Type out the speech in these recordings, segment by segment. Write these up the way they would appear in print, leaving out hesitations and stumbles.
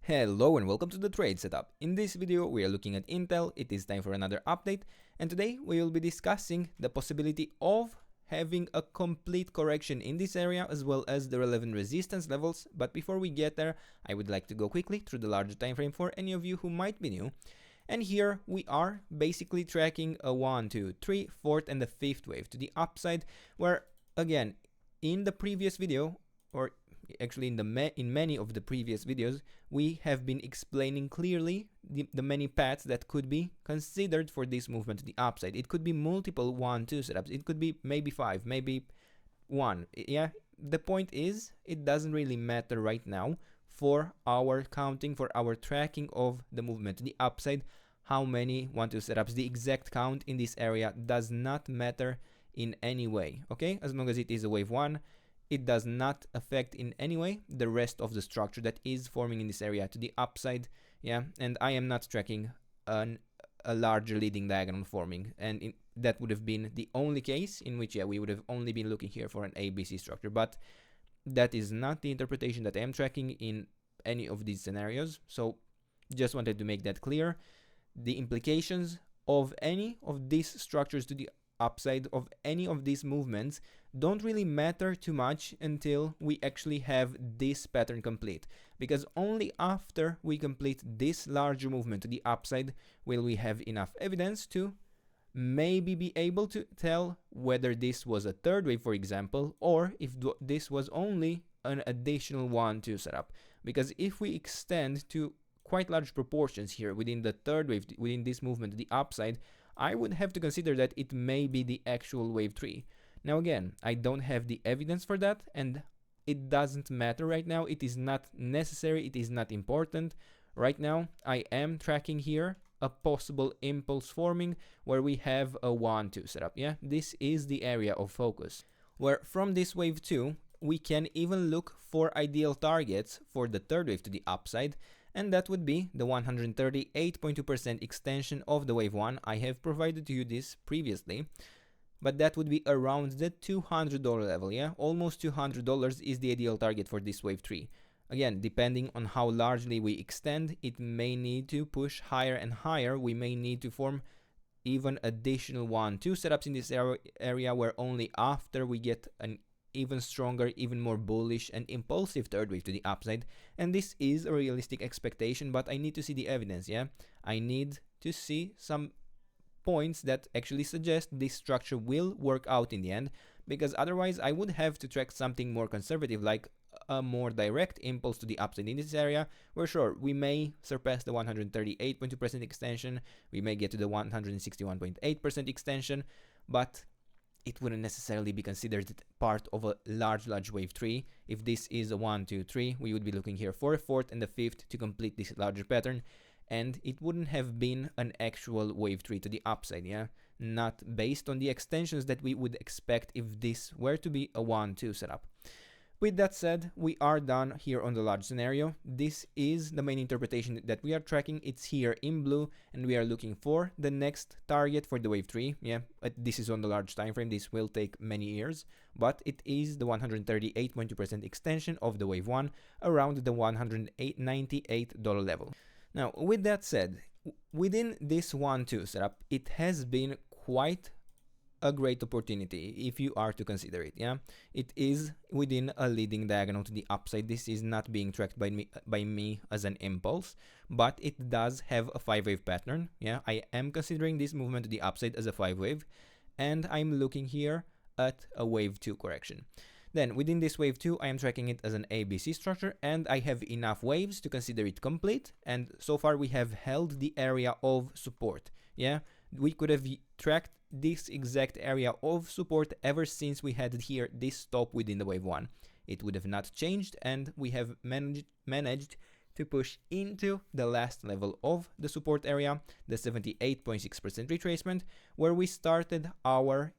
Hello and welcome to the trade setup. In this video we are looking at Intel. It is time for another update, and today we will be discussing the possibility of having a complete correction in this area as well as the relevant resistance levels. But before we get there, I would like to go quickly through the larger time frame for any of you who might be new. And here we are basically tracking a 1, 2, 3, 4th and the 5th wave to the upside, where again in the previous video, or actually in many of the previous videos, we have been explaining clearly the many paths that could be considered for this movement to the upside. It could be multiple 1, 2 setups, it could be maybe 5, maybe 1. Yeah, the point is it doesn't really matter right now for our counting, for our tracking of the movement to the upside. How many 1, 2 setups, the exact count in this area does not matter in any way, okay? As long as it is a wave 1, it does not affect in any way the rest of the structure that is forming in this area to the upside. Yeah, and I am not tracking a larger leading diagonal forming, and that would have been the only case in which, yeah, we would have only been looking here for an ABC structure, but that is not the interpretation that I am tracking in any of these scenarios. So just wanted to make that clear. The implications of any of these structures to the upside of any of these movements don't really matter too much until we actually have this pattern complete, because only after we complete this larger movement to the upside will we have enough evidence to maybe be able to tell whether this was a third wave, for example, or if this was only an additional 1, 2 setup. Because if we extend to quite large proportions here within the third wave, within this movement to the upside, I would have to consider that it may be the actual wave 3. Now again, I don't have the evidence for that, and it doesn't matter right now. It is not necessary, it is not important. Right now, I am tracking here a possible impulse forming where we have a 1, 2 setup. Yeah, this is the area of focus, where from this wave 2, we can even look for ideal targets for the third wave to the upside, and that would be the 138.2% extension of the wave 1. I have provided to you this previously, but that would be around the $200 level. Yeah, almost $200 is the ideal target for this wave 3. Again, depending on how largely we extend, it may need to push higher and higher. We may need to form even additional 1, 2 setups in this area, where only after we get an even stronger, even more bullish and impulsive third wave to the upside. And this is a realistic expectation, but I need to see the evidence. Yeah, I need to see some points that actually suggest this structure will work out in the end, because otherwise I would have to track something more conservative, like a more direct impulse to the upside in this area, where sure, we may surpass the 138.2% extension, we may get to the 161.8% extension, but it wouldn't necessarily be considered part of a large wave 3. If this is a 1, 2, 3, we would be looking here for a 4th and the 5th to complete this larger pattern, and it wouldn't have been an actual wave 3 to the upside, yeah? Not based on the extensions that we would expect if this were to be a 1, 2 setup. With that said, we are done here on the large scenario. This is the main interpretation that we are tracking. It's here in blue, and we are looking for the next target for the wave 3. Yeah, this is on the large time frame. This will take many years, but it is the 138.2% extension of the wave 1 around the $198 level. Now, with that said, within this 1, 2 setup, it has been quite a great opportunity if you are to consider it. Yeah, it is within a leading diagonal to the upside. This is not being tracked by me as an impulse, but it does have a 5-wave pattern. Yeah, I am considering this movement to the upside as a 5-wave, and I'm looking here at a wave 2 correction. Then within this wave 2, I am tracking it as an ABC structure, and I have enough waves to consider it complete, and so far we have held the area of support. Yeah, we could have tracked this exact area of support ever since we had here this stop within the wave 1. It would have not changed, and we have managed to push into the last level of the support area, the 78.6% retracement, where we started our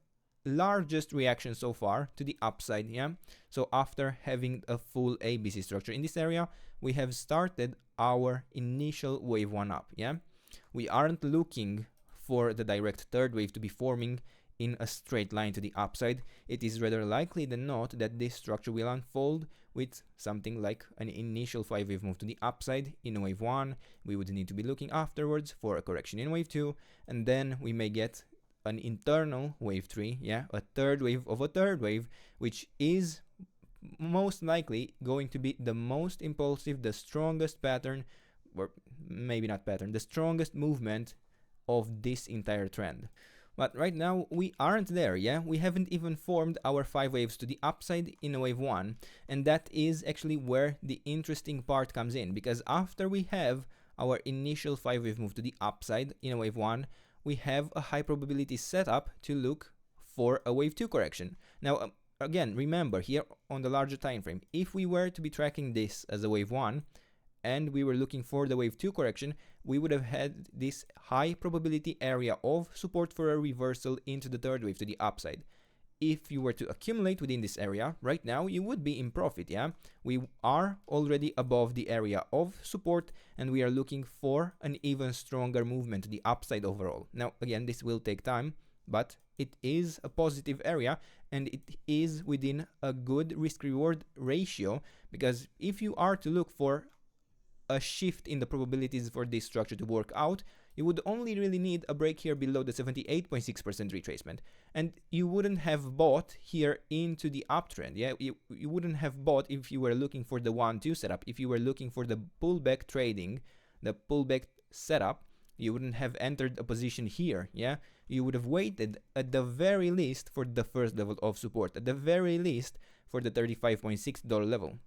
largest reaction so far to the upside. Yeah, so after having a full ABC structure in this area, we have started our initial wave 1 up. Yeah, we aren't looking for the direct third wave to be forming in a straight line to the upside. It is rather likely than not that this structure will unfold with something like an initial 5-wave move to the upside in wave 1. We would need to be looking afterwards for a correction in wave 2, and then we may get an internal wave 3, yeah, a third wave of a third wave, which is most likely going to be the most impulsive, the strongest pattern, or maybe not pattern, the strongest movement of this entire trend. But right now we aren't there, yeah? We haven't even formed our 5 waves to the upside in wave 1, and that is actually where the interesting part comes in, because after we have our initial 5 wave move to the upside in wave 1, we have a high probability setup to look for a wave 2 correction. Now, again, remember here on the larger time frame, if we were to be tracking this as a wave 1 and we were looking for the wave 2 correction, we would have had this high probability area of support for a reversal into the third wave to the upside. If you were to accumulate within this area, right now you would be in profit, yeah? We are already above the area of support and we are looking for an even stronger movement to the upside overall. Now, again, this will take time, but it is a positive area and it is within a good risk-reward ratio, because if you are to look for a shift in the probabilities for this structure to work out, you would only really need a break here below the 78.6% retracement, and you wouldn't have bought here into the uptrend. Yeah, you wouldn't have bought if you were looking for the 1-2 setup. If you were looking for the pullback trading, the pullback setup, you wouldn't have entered a position here. Yeah, you would have waited at the very least for the first level of support, at the very least for the $35.6 level,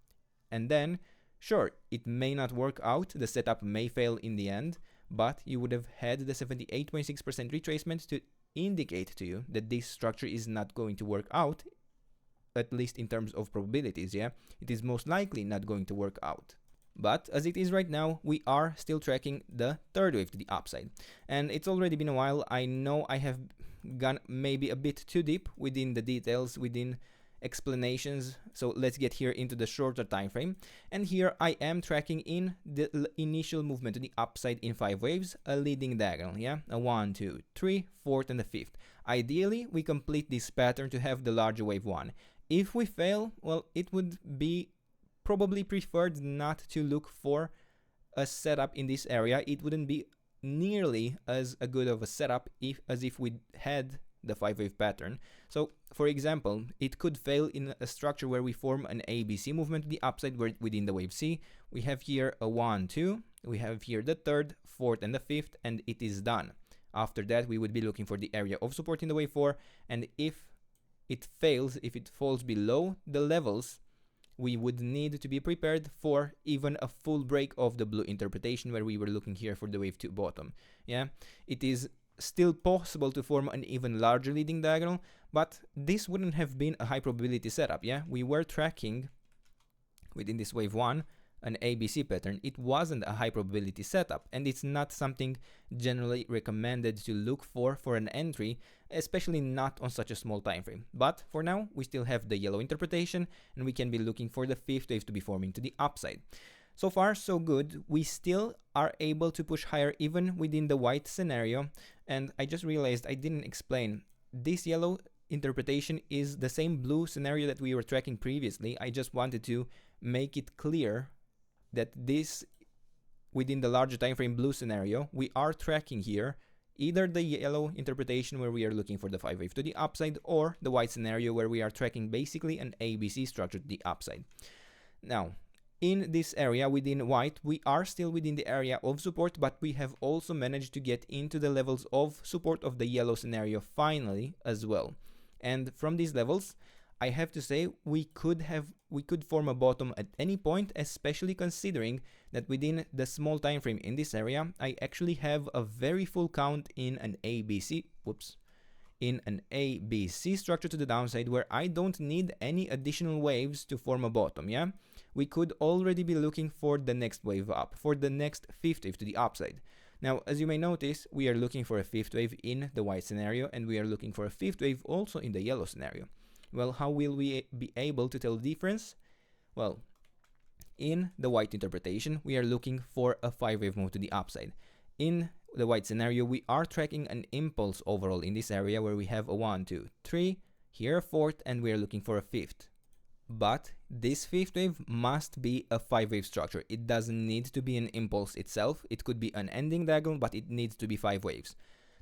and then sure, it may not work out, the setup may fail in the end, but you would have had the 78.6% retracement to indicate to you that this structure is not going to work out, at least in terms of probabilities, yeah? It is most likely not going to work out. But as it is right now, we are still tracking the third wave to the upside. And it's already been a while. I know I have gone maybe a bit too deep within the details, within explanations, so let's get here into the shorter time frame. And here I am tracking in the initial movement to the upside in 5 waves, a leading diagonal, yeah, a 1, 2, 3, 4th and the 5th. Ideally we complete this pattern to have the larger wave 1. If we fail, well, it would be probably preferred not to look for a setup in this area. It wouldn't be nearly as a good of a setup as if we had the 5-wave pattern. So, for example, it could fail in a structure where we form an ABC movement to the upside within the wave C. We have here a 1, 2, we have here the 3rd, 4th, and the 5th, and it is done. After that, we would be looking for the area of support in the wave 4, and if it fails, if it falls below the levels, we would need to be prepared for even a full break of the blue interpretation where we were looking here for the wave 2 bottom. Yeah, it is still possible to form an even larger leading diagonal, but this wouldn't have been a high probability setup. Yeah, we were tracking within this wave 1 an ABC pattern. It wasn't a high probability setup, and it's not something generally recommended to look for an entry, especially not on such a small time frame. But for now, we still have the yellow interpretation, and we can be looking for the 5th wave to be forming to the upside. So far, so good. We still are able to push higher even within the white scenario. And I just realized I didn't explain. This yellow interpretation is the same blue scenario that we were tracking previously. I just wanted to make it clear that this, within the larger time frame blue scenario, we are tracking here either the yellow interpretation where we are looking for the 5-wave to the upside, or the white scenario where we are tracking basically an ABC structure to the upside. Now, in this area within white, we are still within the area of support, but we have also managed to get into the levels of support of the yellow scenario finally as well. And from these levels, I have to say we could form a bottom at any point, especially considering that within the small time frame in this area, I actually have a very full count in an ABC structure to the downside, where I don't need any additional waves to form a bottom, yeah? We could already be looking for the next wave up, for the next 5th wave to the upside. Now, as you may notice, we are looking for a 5th wave in the white scenario, and we are looking for a 5th wave also in the yellow scenario. Well, how will we be able to tell the difference? Well, in the white interpretation, we are looking for a 5-wave move to the upside. In the white scenario, we are tracking an impulse overall in this area where we have a 1, 2, 3, here a 4th, and we are looking for a 5th. But this fifth wave must be a 5-wave structure. It doesn't need to be an impulse itself. It could be an ending diagonal, but it needs to be 5 waves.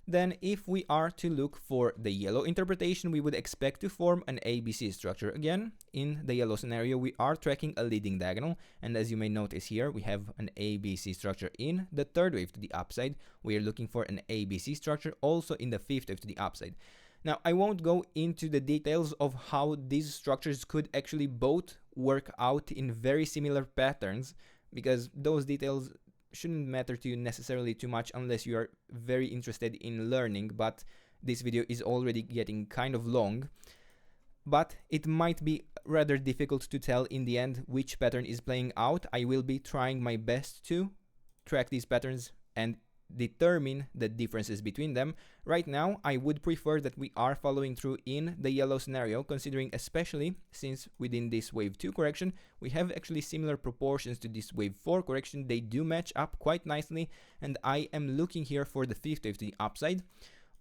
Then if we are to look for the yellow interpretation, we would expect to form an ABC structure. Again, in the yellow scenario, we are tracking a leading diagonal, and as you may notice here, we have an ABC structure in the third wave to the upside. We are looking for an ABC structure also in the fifth wave to the upside. Now, I won't go into the details of how these structures could actually both work out in very similar patterns, because those details shouldn't matter to you necessarily too much unless you are very interested in learning, but this video is already getting kind of long. But it might be rather difficult to tell in the end which pattern is playing out. I will be trying my best to track these patterns and determine the differences between them. Right now, I would prefer that we are following through in the yellow scenario, considering especially since within this wave 2 correction, we have actually similar proportions to this wave 4 correction. They do match up quite nicely, and I am looking here for the fifth wave to the upside.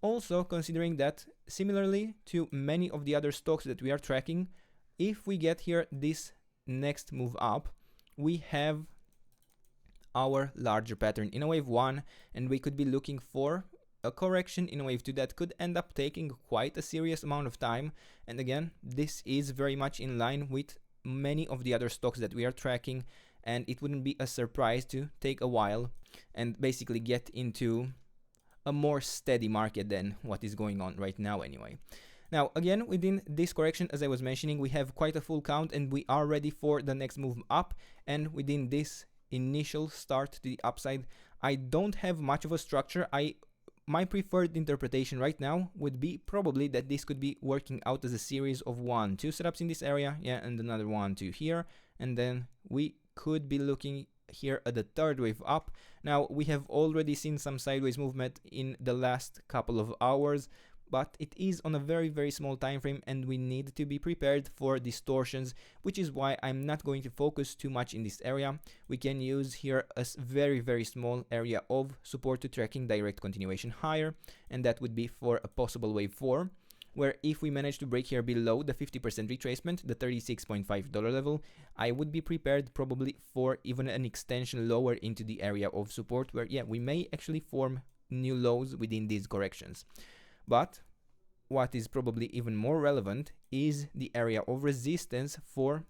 Also, considering that similarly to many of the other stocks that we are tracking, if we get here this next move up, we have our larger pattern in a wave 1, and we could be looking for a correction in a wave 2 that could end up taking quite a serious amount of time. And again, this is very much in line with many of the other stocks that we are tracking, and it wouldn't be a surprise to take a while and basically get into a more steady market than what is going on right now anyway. Now, again, within this correction, as I was mentioning, we have quite a full count and we are ready for the next move up. And within this initial start to the upside, I don't have much of a structure. My preferred interpretation right now would be probably that this could be working out as a series of 1-2 setups in this area, yeah, and another 1-2 here, and then we could be looking here at the third wave up. Now, we have already seen some sideways movement in the last couple of hours, but it is on a very small time frame, and we need to be prepared for distortions, which is why I'm not going to focus too much in this area. We can use here a very small area of support to tracking direct continuation higher, and that would be for a possible wave 4, where if we manage to break here below the 50% retracement, the $36.5 level, I would be prepared probably for even an extension lower into the area of support, where yeah, we may actually form new lows within these corrections. But what is probably even more relevant is the area of resistance for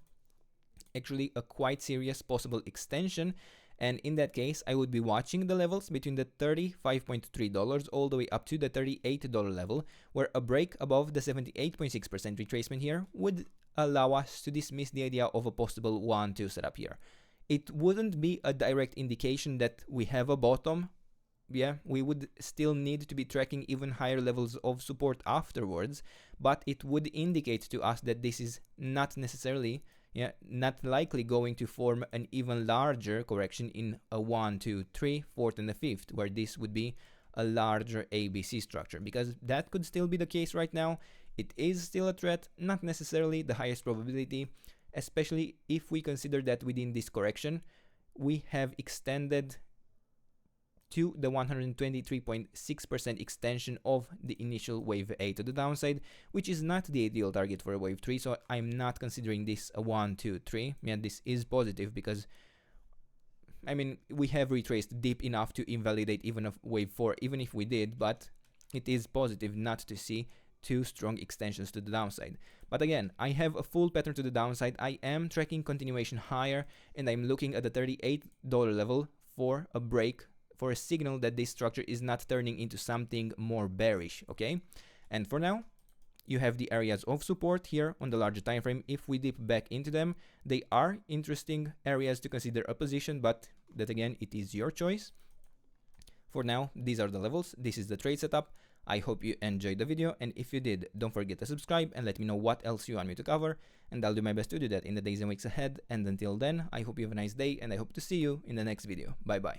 actually a quite serious possible extension. And in that case, I would be watching the levels between the $35.3 all the way up to the $38 level, where a break above the 78.6% retracement here would allow us to dismiss the idea of a possible 1-2 setup here. It wouldn't be a direct indication that we have a bottom. Yeah, we would still need to be tracking even higher levels of support afterwards, but it would indicate to us that this is not necessarily, not likely going to form an even larger correction in a 1, 2, 3, 4th, and the 5th, where this would be a larger ABC structure, because that could still be the case right now. It is still a threat, not necessarily the highest probability, especially if we consider that within this correction, we have extended to the 123.6% extension of the initial wave A to the downside, which is not the ideal target for a wave 3, so I'm not considering this a 1, 2, 3. Yeah, this is positive because, I mean, we have retraced deep enough to invalidate even a wave 4, even if we did, but it is positive not to see two strong extensions to the downside. But again, I have a full pattern to the downside. I am tracking continuation higher, and I'm looking at the $38 level for a break, for a signal that this structure is not turning into something more bearish, okay? And for now, you have the areas of support here on the larger time frame. If we dip back into them, they are interesting areas to consider a position, but that again, it is your choice. For now, these are the levels. This is the trade setup. I hope you enjoyed the video, and if you did, don't forget to subscribe and let me know what else you want me to cover, and I'll do my best to do that in the days and weeks ahead. And until then, I hope you have a nice day, and I hope to see you in the next video. Bye bye.